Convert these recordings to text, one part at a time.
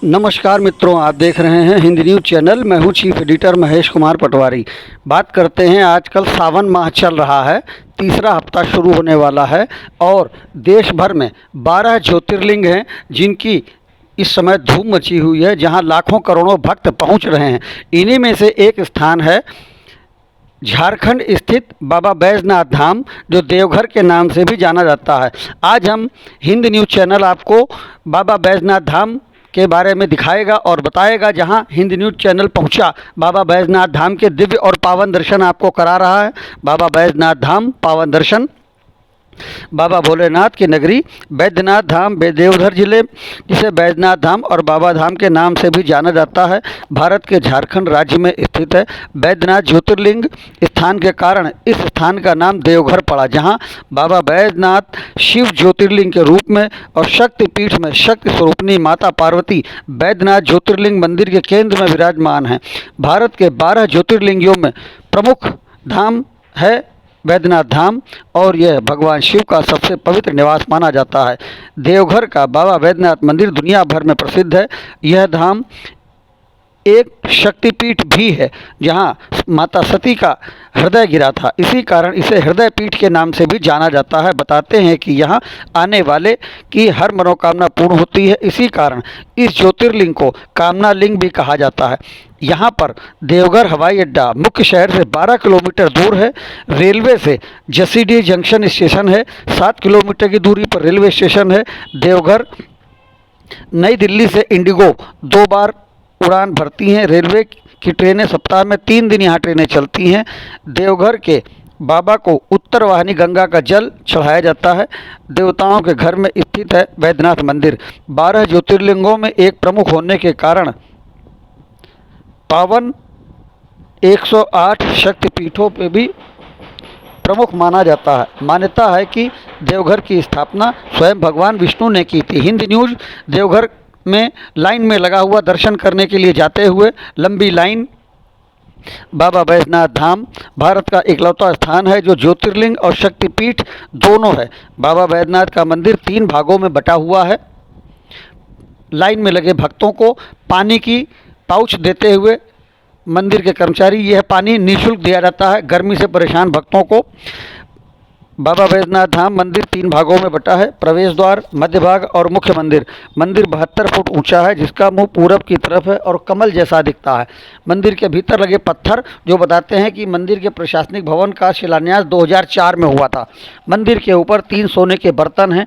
नमस्कार मित्रों, आप देख रहे हैं हिंद न्यूज़ चैनल। मैं हूं चीफ एडिटर महेश कुमार पटवारी। बात करते हैं, आजकल सावन माह चल रहा है, तीसरा हफ्ता शुरू होने वाला है और देश भर में 12 ज्योतिर्लिंग हैं जिनकी इस समय धूम मची हुई है, जहां लाखों करोड़ों भक्त पहुंच रहे हैं। इन्हीं में से एक स्थान है झारखंड स्थित बाबा बैजनाथ धाम, जो देवघर के नाम से भी जाना जाता है। आज हम हिंद न्यूज़ चैनल आपको बाबा बैजनाथ धाम के बारे में दिखाएगा और बताएगा, जहां हिंद न्यूज़ चैनल पहुंचा बाबा बैजनाथ धाम के दिव्य और पावन दर्शन आपको करा रहा है। बाबा बैजनाथ धाम पावन दर्शन। बाबा भोलेनाथ की नगरी बैद्यनाथ धाम देवघर जिले, जिसे बैजनाथ धाम और बाबा धाम के नाम से भी जाना जाता है, भारत के झारखंड राज्य में स्थित है। बैद्यनाथ ज्योतिर्लिंग स्थान के कारण इस स्थान का नाम देवघर पड़ा, जहां बाबा बैजनाथ शिव ज्योतिर्लिंग के रूप में और शक्तिपीठ में शक्ति स्वरूपनी माता पार्वती बैद्यनाथ ज्योतिर्लिंग मंदिर के केंद्र में विराजमान है। भारत के 12 ज्योतिर्लिंगियों में प्रमुख धाम है बैद्यनाथ धाम और यह भगवान शिव का सबसे पवित्र निवास माना जाता है। देवघर का बाबा बैद्यनाथ मंदिर दुनिया भर में प्रसिद्ध है। यह धाम एक शक्तिपीठ भी है, जहां माता सती का हृदय गिरा था। इसी कारण इसे हृदय पीठ के नाम से भी जाना जाता है। बताते हैं कि यहां आने वाले की हर मनोकामना पूर्ण होती है। इसी कारण इस ज्योतिर्लिंग को कामना लिंग भी कहा जाता है। यहाँ पर देवघर हवाई अड्डा मुख्य शहर से 12 किलोमीटर दूर है। रेलवे से जसीडीह जंक्शन स्टेशन है, 7 किलोमीटर की दूरी पर रेलवे स्टेशन है। देवघर नई दिल्ली से इंडिगो 2 बार उड़ान भरती हैं। रेलवे की ट्रेनें सप्ताह में 3 दिन यहाँ ट्रेनें चलती हैं। देवघर के बाबा को उत्तर वाहिनी गंगा का जल चढ़ाया जाता है। देवताओं के घर में स्थित है बैद्यनाथ मंदिर। 12 ज्योतिर्लिंगों में एक प्रमुख होने के कारण पावन 108 शक्तिपीठों पे भी प्रमुख माना जाता है। मान्यता है कि देवघर की स्थापना स्वयं भगवान विष्णु ने की थी। हिंद न्यूज़ देवघर में लाइन में लगा हुआ दर्शन करने के लिए जाते हुए लंबी लाइन। बाबा बैजनाथ धाम भारत का इकलौता स्थान है जो ज्योतिर्लिंग और शक्तिपीठ दोनों है। बाबा बैजनाथ का मंदिर 3 भागों में बटा हुआ है। लाइन में लगे भक्तों को पानी की पाउच देते हुए मंदिर के कर्मचारी यह पानी निःशुल्क दिया जाता है गर्मी से परेशान भक्तों को। बाबा बैजनाथ धाम मंदिर 3 भागों में बटा है, प्रवेश द्वार, मध्य भाग और मुख्य मंदिर। मंदिर 72 फुट ऊंचा है, जिसका मुंह पूरब की तरफ है और कमल जैसा दिखता है। मंदिर के भीतर लगे पत्थर जो बताते हैं कि मंदिर के प्रशासनिक भवन का शिलान्यास 2004 में हुआ था। मंदिर के ऊपर 3 सोने के बर्तन हैं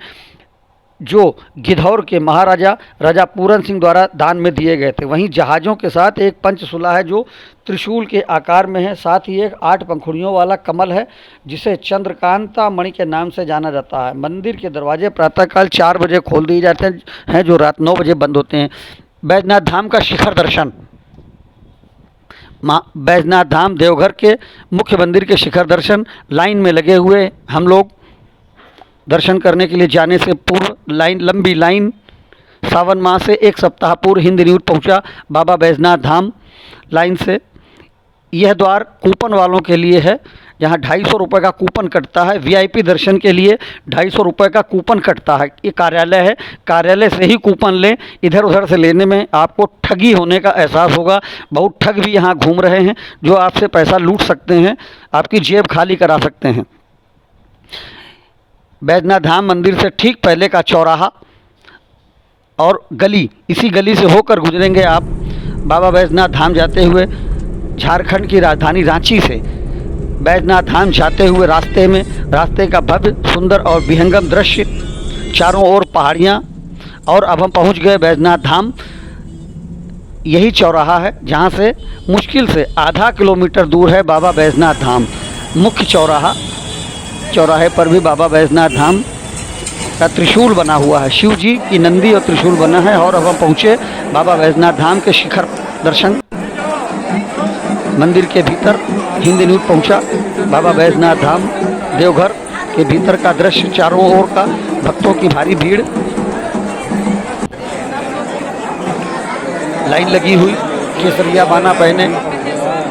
जो गिद्धौर के महाराजा राजा पूरन सिंह द्वारा दान में दिए गए थे। वहीं जहाज़ों के साथ एक पंचशूला है जो त्रिशूल के आकार में है। साथ ही एक 8 पंखुड़ियों वाला कमल है जिसे चंद्रकांता मणि के नाम से जाना जाता है। मंदिर के दरवाजे प्रातःकाल 4 बजे खोल दिए जाते हैं जो रात 9 बजे बंद होते हैं। बैजनाथ धाम का शिखर दर्शन। बैजनाथ धाम देवघर के मुख्य मंदिर के शिखर दर्शन लाइन में लगे हुए हम लोग दर्शन करने के लिए जाने से पूर्व लंबी लाइन। सावन माह से 1 सप्ताह पूर्व हिंद न्यूज़ पहुंचा बाबा बैजनाथ धाम लाइन से। यह द्वार कूपन वालों के लिए है, जहां 250 रुपये का कूपन कटता है। वीआईपी दर्शन के लिए 250 रुपये का कूपन कटता है। ये कार्यालय है, कार्यालय से ही कूपन लें। इधर उधर से लेने में आपको ठगी होने का एहसास होगा। बहुत ठग भी यहाँ घूम रहे हैं जो आपसे पैसा लूट सकते हैं, आपकी जेब खाली करा सकते हैं। बैजनाथ धाम मंदिर से ठीक पहले का चौराहा और गली, इसी गली से होकर गुजरेंगे आप बाबा बैजनाथ धाम जाते हुए। झारखंड की राजधानी रांची से बैजनाथ धाम जाते हुए रास्ते का भव्य सुंदर और विहंगम दृश्य, चारों ओर पहाड़ियाँ। और अब हम पहुंच गए बैजनाथ धाम। यही चौराहा है जहां से मुश्किल से आधा किलोमीटर दूर है बाबा बैजनाथ धाम मुख्य चौराहे पर भी बाबा बैजनाथ धाम का त्रिशूल बना हुआ है। शिव जी की नंदी और त्रिशूल बना है। और अब हम पहुँचे बाबा बैजनाथ धाम के शिखर दर्शन। मंदिर के भीतर हिंद न्यूज़ पहुँचा बाबा बैजनाथ धाम देवघर के भीतर का दृश्य, चारों ओर का भक्तों की भारी भीड़, लाइन लगी हुई, केसरिया बाना पहने,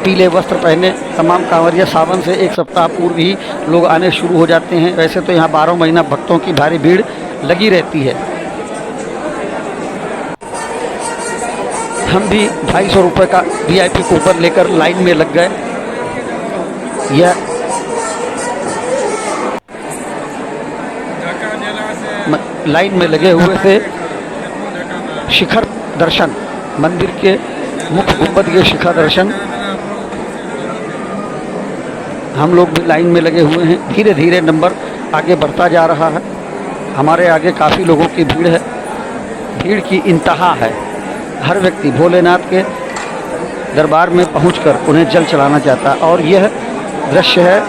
पीले वस्त्र पहने तमाम कांवरिया। सावन से 1 सप्ताह पूर्व ही लोग आने शुरू हो जाते हैं। वैसे तो यहाँ 12 महीना भक्तों की भारी भीड़ लगी रहती है। हम भी 250 रुपये का VIP कूपन लेकर लाइन में लग गए। यह लाइन में लगे हुए थे शिखर दर्शन, मंदिर के मुख्य गुंबद के शिखर दर्शन। हम लोग भी लाइन में लगे हुए हैं। धीरे धीरे नंबर आगे बढ़ता जा रहा है। हमारे आगे काफ़ी लोगों की भीड़ है। भीड़ की इंतहा है। हर व्यक्ति भोलेनाथ के दरबार में पहुंचकर उन्हें जल चढ़ाना चाहता है। और यह दृश्य है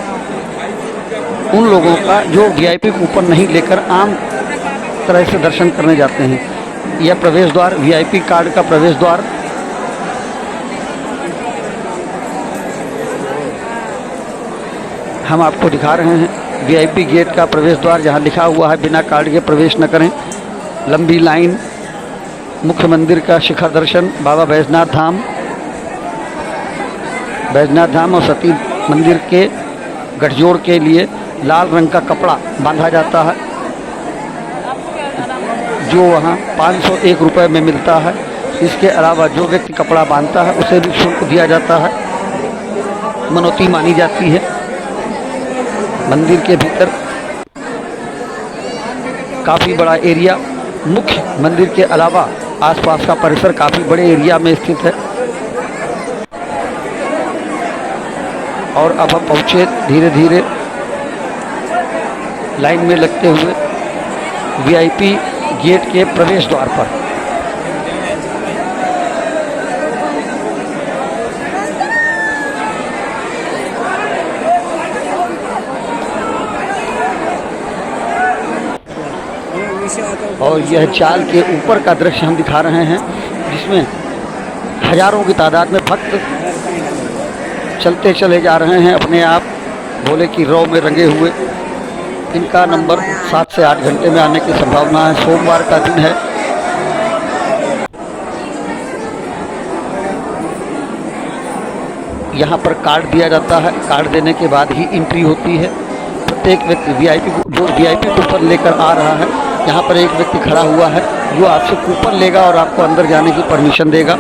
उन लोगों का जो VIP कूपन नहीं लेकर आम तरह से दर्शन करने जाते हैं। यह प्रवेश द्वार, VIP कार्ड का प्रवेश द्वार। हम आपको दिखा रहे हैं VIP गेट का प्रवेश द्वार, जहां लिखा हुआ है बिना कार्ड के प्रवेश न करें। लंबी लाइन, मुख्य मंदिर का शिखर दर्शन, बाबा बैजनाथ धाम, बैजनाथ धाम और सती मंदिर के गठजोड़ के लिए लाल रंग का कपड़ा बांधा जाता है, जो वहाँ 501 रुपये में मिलता है। इसके अलावा जो व्यक्ति कपड़ा बांधता है उसे भी शुल्क दिया जाता है, मनौती मानी जाती है। मंदिर के भीतर काफ़ी बड़ा एरिया, मुख्य मंदिर के अलावा आसपास का परिसर काफ़ी बड़े एरिया में स्थित है। और अब हम पहुँचे धीरे धीरे लाइन में लगते हुए VIP गेट के प्रवेश द्वार पर। और यह चाल के ऊपर का दृश्य हम दिखा रहे हैं, जिसमें हजारों की तादाद में भक्त चलते चले जा रहे हैं अपने आप भोले की रौ में रंगे हुए। इनका नंबर 7 से 8 घंटे में आने की संभावना है। सोमवार का दिन है। यहाँ पर कार्ड दिया जाता है। कार्ड देने के बाद ही एंट्री होती है। प्रत्येक व्यक्ति जो VIP कूपन लेकर आ रहा है, यहाँ पर एक व्यक्ति खड़ा हुआ है जो आपसे कूपन लेगा और आपको अंदर जाने की परमिशन देगा।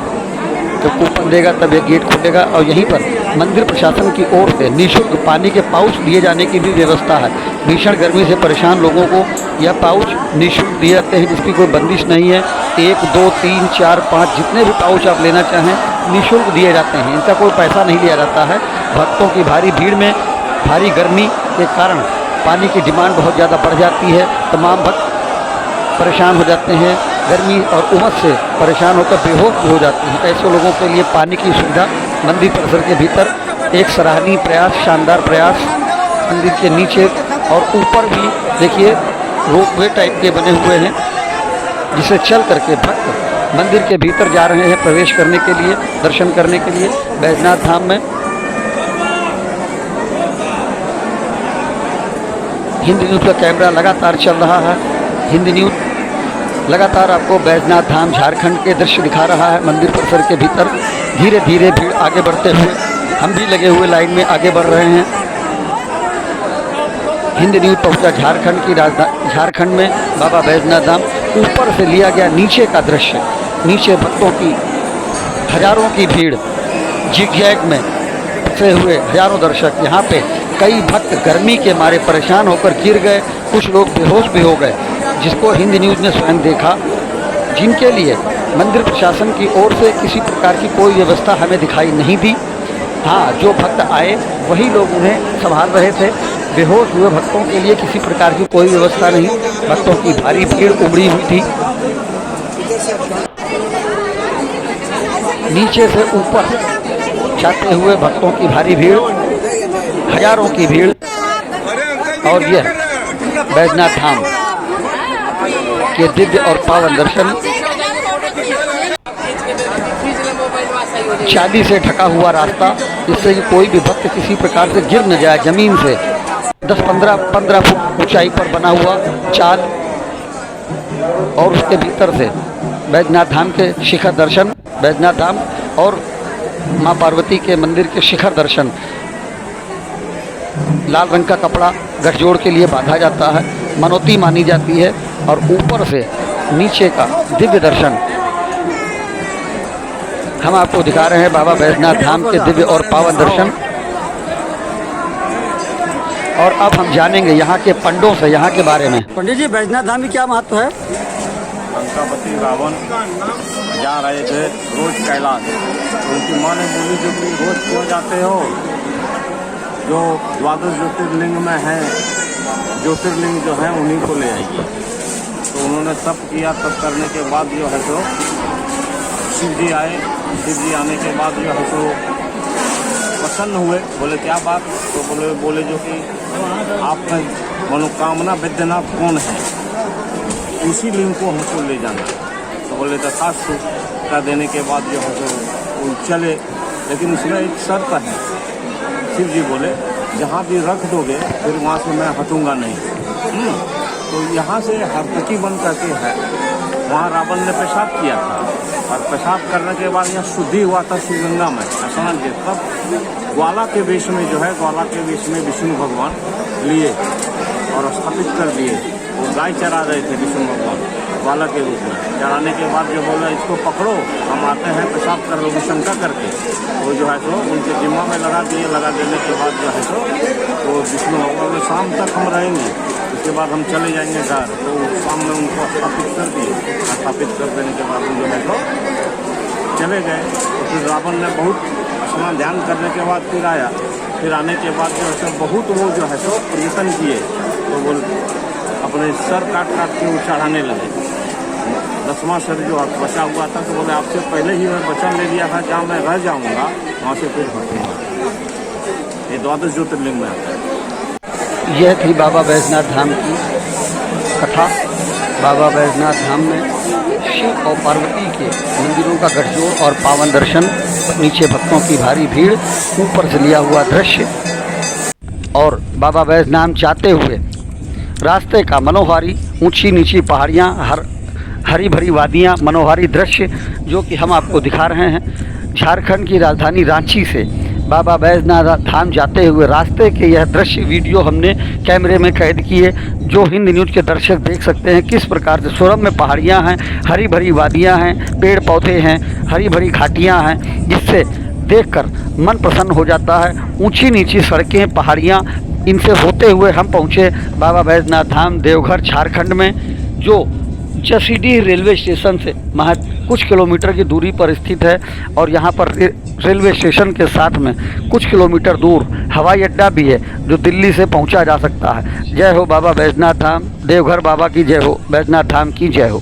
तो कूपन देगा तब ये गेट खुलेगा। और यहीं पर मंदिर प्रशासन की ओर से निःशुल्क पानी के पाउच दिए जाने की भी व्यवस्था है। भीषण गर्मी से परेशान लोगों को यह पाउच निःशुल्क दिए जाते हैं, जिसकी कोई बंदिश नहीं है। 1, 2, 3, 4, 5 जितने भी पाउच आप लेना चाहें निःशुल्क दिए जाते हैं। इनका कोई पैसा नहीं लिया जाता है। भक्तों की भारी भीड़ में भारी गर्मी के कारण पानी की डिमांड बहुत ज़्यादा बढ़ जाती है। तमाम भक्त परेशान हो जाते हैं। गर्मी और उमस से परेशान होकर बेहोश भी हो जाते हैं। ऐसे लोगों के लिए पानी की सुविधा मंदिर परिसर के भीतर एक सराहनीय प्रयास, शानदार प्रयास। मंदिर के नीचे और ऊपर भी देखिए रोपवे टाइप के बने हुए हैं, जिसे चल करके भक्त मंदिर के भीतर जा रहे हैं प्रवेश करने के लिए, दर्शन करने के लिए बैजनाथ धाम में। हिंद न्यूज़ का कैमरा लगातार चल रहा है। हिंद न्यूज़ लगातार आपको बैजनाथ धाम झारखंड के दृश्य दिखा रहा है। मंदिर परिसर के भीतर धीरे धीरे भीड़ आगे बढ़ते हुए हम भी लगे हुए लाइन में आगे बढ़ रहे हैं। हिंद न्यूज़ पहुंचा झारखंड की राजधानी झारखंड में बाबा बैजनाथ धाम। ऊपर से लिया गया नीचे का दृश्य। नीचे भक्तों की हजारों की भीड़, जिगजैग में फंसे हुए हजारों दर्शक। यहाँ पे कई भक्त गर्मी के मारे परेशान होकर गिर गए, कुछ लोग बेहोश भी हो गए, जिसको हिंद न्यूज़ ने स्वयं देखा। जिनके लिए मंदिर प्रशासन की ओर से किसी प्रकार की कोई व्यवस्था हमें दिखाई नहीं दी। हाँ, जो भक्त आए वही लोग उन्हें संभाल रहे थे। बेहोश हुए भक्तों के लिए किसी प्रकार की कोई व्यवस्था नहीं। भक्तों की भारी भीड़ उमड़ी हुई थी। नीचे से ऊपर जाते हुए भक्तों की भारी भीड़, हजारों की भीड़। और यह बैजनाथ धाम के दिव्य और पावन दर्शन। चांदी से ढका हुआ रास्ता, जिससे कि कोई भी भक्त किसी प्रकार से गिर न जाए। जमीन से 10-15 फुट ऊंचाई पर बना हुआ चाल, और उसके भीतर से बैजनाथ धाम के शिखर दर्शन, बैजनाथ धाम और माँ पार्वती के मंदिर के शिखर दर्शन। लाल रंग का कपड़ा गठजोड़ के लिए बांधा जाता है, मनौती मानी जाती है। और ऊपर से नीचे का दिव्य दर्शन हम आपको दिखा रहे हैं बाबा बैजनाथ धाम के दिव्य और पावन दर्शन। और अब हम जानेंगे यहाँ के पंडों से यहाँ के बारे में। पंडित जी, बैजनाथ धाम की क्या महत्व है? लंकापति रावण जा रहे थे रोज कैलाश, उनकी माँ ने बोली जो कि रोज क्यों जाते हो, जो द्वादश ज्योतिर्लिंग में है ज्योतिर्लिंग जो है उन्हीं को ले आइए। तो उन्होंने तप किया, तप करने के बाद जो है तो शिव जी आए। शिव जी आने के बाद जो है तो प्रसन्न हुए, बोले क्या बात? तो बोले जो कि आपका मनोकामना वैद्यनाथ कौन है, उसी लिंग को हमको ले जाना। तो बोले तथास्तु का देने के बाद जो है तो वो चले, लेकिन उसमें एक शर्त है। शिव जी बोले जहाँ भी रख दोगे फिर वहाँ से मैं हटूंगा नहीं। तो यहाँ से हरतकी बन करके है, वहाँ रावण ने पेशाब किया था और पेशाब करने के बाद यहाँ शुद्धि हुआ था शिवगंगा में स्नान के। तब ग्वाला के वेश में जो है, ग्वाला के वेश में विष्णु भगवान लिए और स्थापित कर दिए। वो गाय चरा रहे थे विष्णु भगवान ग्वाला के रूप में। चराने के बाद जो बोला इसको पकड़ो, हम आते हैं पेशाब कर लोगे शंका करके। वो जो है तो उनके जिम्मा में लगा दिए। लगा देने के बाद जो है तो वो विष्णु भगवान शाम तक हम रहेंगे, उसके बाद हम चले जाएंगे घर। तो शाम में उनको स्थापित कर दिए। स्थापित कर देने के बाद जो है तो चले गए। तो फिर रावण ने बहुत स्नान ध्यान करने के बाद फिर आया। फिर आने के बाद जो है तो बहुत वो जो है तो प्रयत्न किए। तो वो अपने सर काट के वो चढ़ाने लगे। 10वां सर जो बचा हुआ था, तो बोले आपसे पहले ही मैं वचन ले लिया था, जहाँ मैं रह जाऊँगा वहाँ से फिर हटूँगा। ये द्वादश ज्योतिर्लिंग में आता है। यह थी बाबा बैजनाथ धाम की कथा। बाबा बैजनाथ धाम में शिव और पार्वती के मंदिरों का गठजोड़ और पावन दर्शन, नीचे भक्तों की भारी भीड़, ऊपर से लिया हुआ दृश्य और बाबा बैजनाथ जाते हुए रास्ते का मनोहारी ऊंची नीची पहाड़ियाँ, हरी भरी वादियाँ, मनोहारी दृश्य जो कि हम आपको दिखा रहे हैं। झारखंड की राजधानी रांची से बाबा बैजनाथ धाम जाते हुए रास्ते के यह दृश्य वीडियो हमने कैमरे में कैद किए, जो हिंद न्यूज़ के दर्शक देख सकते हैं किस प्रकार से सुरम्य में पहाड़ियाँ हैं, हरी भरी वादियाँ हैं, पेड़ पौधे हैं, हरी भरी घाटियाँ हैं, जिससे देखकर मन प्रसन्न हो जाता है। ऊंची नीची सड़कें, पहाड़ियाँ, इनसे होते हुए हम पहुँचे बाबा बैजनाथ धाम देवघर झारखंड में, जो जसीडीह रेलवे स्टेशन से कुछ किलोमीटर की दूरी पर स्थित है। और यहाँ पर रेलवे स्टेशन के साथ में कुछ किलोमीटर दूर हवाई अड्डा भी है, जो दिल्ली से पहुँचा जा सकता है। जय हो बाबा बैजनाथ धाम, देवघर बाबा की जय हो, बैजनाथ धाम की जय हो।